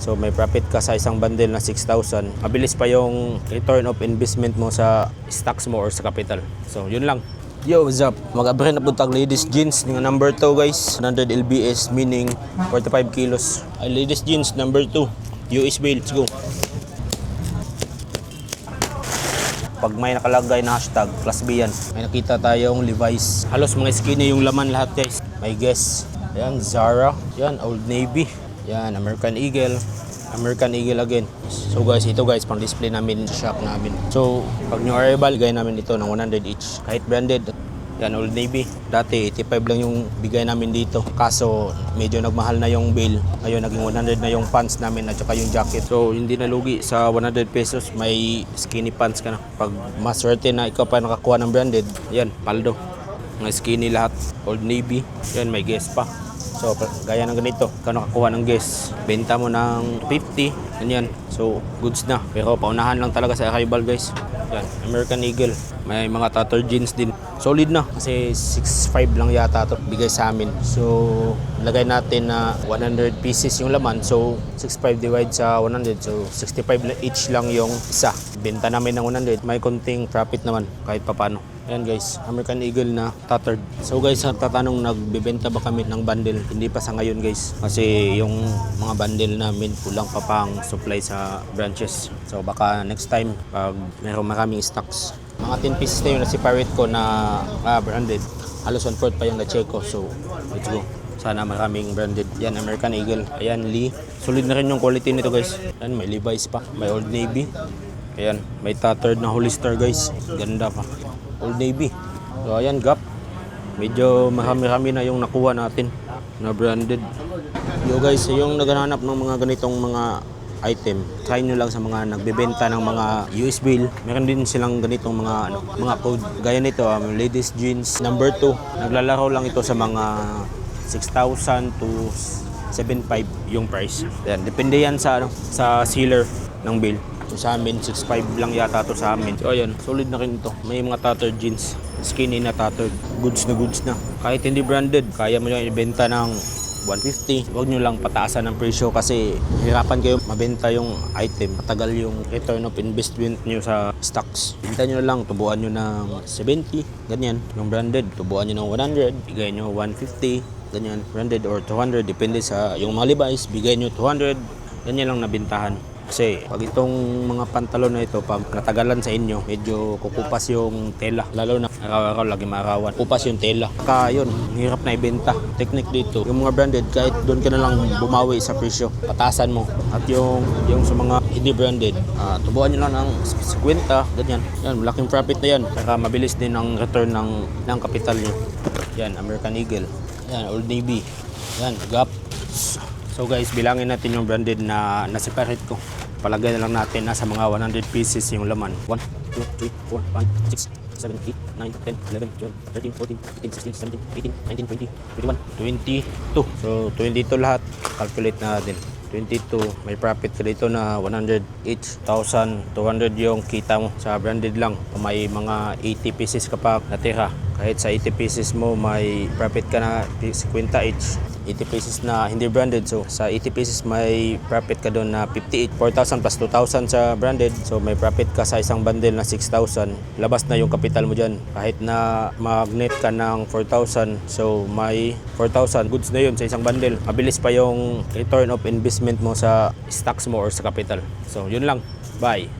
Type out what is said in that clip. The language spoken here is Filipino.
So may profit ka sa isang bundle na 6,000. Mabilis pa yung return of investment mo sa stocks mo or sa capital. So yun lang. Yo, what's up? Mag-abrihan na po tag ladies jeans ng number 2 guys. 100 lbs meaning 45 kilos. Ay, ladies jeans number 2. USB, let's go. Pag may nakalagay na hashtag, class B yan. May nakita tayong Levi's. Halos mga skinny yung laman lahat guys. May Guess. Ayan, Zara. Ayan, Old Navy. Ayan, American Eagle. American Eagle again. So guys, ito guys, pang display namin sa shop namin. So, pag new arrival, gaya namin ito ng 100 each. Kahit branded. Yan, Old Navy. Dati, 85 lang yung bigay namin dito. Kaso, medyo nagmahal na yung bill. Ngayon, naging 100 na yung pants namin at saka yung jacket. So, hindi na lugi. Sa 100 pesos, may skinny pants ka na. Pag maswerte na ikaw pa nakakuha ng branded, yan, paldo. Mga skinny lahat. Old Navy. Yan, may Guess pa. So, gaya ng ganito, ikaw nakakuha ng Guess, benta mo ng 50, ganyan. So, goods na. Pero paunahan lang talaga sa arrival guys. Yan, American Eagle. May mga tattered jeans din. Solid na kasi 6.5 lang yata ito bigay sa amin. So, lagay natin na 100 pieces yung laman. So, 6.5 divide sa 100. So, 65 each lang yung isa. Benta namin ng 100. May konting profit naman kahit papano. Ayan guys, American Eagle na tattered. So guys, tatanong nagbebenta ba kami ng bundle? Hindi pa sa ngayon guys. Kasi yung mga bundle namin kulang pa pang supply sa branches. So baka next time pag meron maraming stocks. Mga 10 pieces na yung nasiparate ko na branded. Halos 1/4 pa yung na-check ko. So let's go. Sana maraming branded. Yan, American Eagle. Ayan, Lee. Solid na rin yung quality nito guys. Ayan, may Levi's pa. May Old Navy. Ayan, may tattered na Hollister guys. Ganda pa. Old Navy. So ayan, Gap. Medyo marami-rami na yung nakuha natin na branded. Yo guys, yung naghahanap ng mga ganitong mga item, try nyo lang sa mga nagbebenta ng mga USB. Meron din silang ganitong mga code. Gaya nito, ladies jeans number 2. Naglalaro lang ito sa mga 6,000 to 7.5 yung price. Yan, depende yan sa sa seller ng bill. So, sa amin, 6.5 lang yata to sa amin. So ayan, solid na rin ito. May mga tattered jeans, skinny na tattered. Goods na. Kahit hindi branded, kaya mo yung ibenta ng 150. Huwag nyo lang pataasan ng presyo kasi hirapan kayo mabenta yung item. Matagal yung return of investment nyo sa stocks. Benta nyo lang, tubuan nyo ng 70, ganyan. Yung branded, tubuan nyo ng 100, bigay nyo 150, ganyan. Branded or 200, depende sa yung mga Levi's, bigay nyo 200, ganyan lang nabintahan. Kasi pag itong mga pantalon na ito, pag natagalan sa inyo, medyo kukupas yung tela. Lalo na araw-araw lagi maarawan. Kupas yung tela. Kaya yun, hirap na ibenta. Technique dito, yung mga branded, kahit doon ka na lang bumawi sa presyo, patasan mo. At yung sa mga hindi branded, tubuan nyo lang ng 50, ganyan. Yan, malaking profit na yan. Saka mabilis din ang return ng kapital nyo. Yan, American Eagle. Yan, Old Navy. Yan, Gap. So guys, bilangin natin yung branded na separate ko. Palagay na lang natin nasa mga 100 pieces yung laman. 1, 2, 3, 4, 5, 6, 7, 8, 9, 10, 11, 12, 13, 14, 15, 16, 17, 18, 19, 20, 21, 22. So 22 lahat. Calculate na natin. 22, may profit ka dito na 100 each. 1,200 yung kita mo sa branded lang. Kung may mga 80 pieces ka pa natira, kahit sa 80 pieces mo may profit ka na 50 each. 80 pieces na hindi branded. So sa 80 pieces may profit ka doon na 58. 4,000 plus 2,000 sa branded. So may profit ka sa isang bundle na 6,000. Labas na yung capital mo dyan. Kahit na magnet ka ng 4,000. So may 4,000. Goods na yun sa isang bundle. Mabilis pa yung return of investment mo sa stocks mo or sa capital. So yun lang. Bye.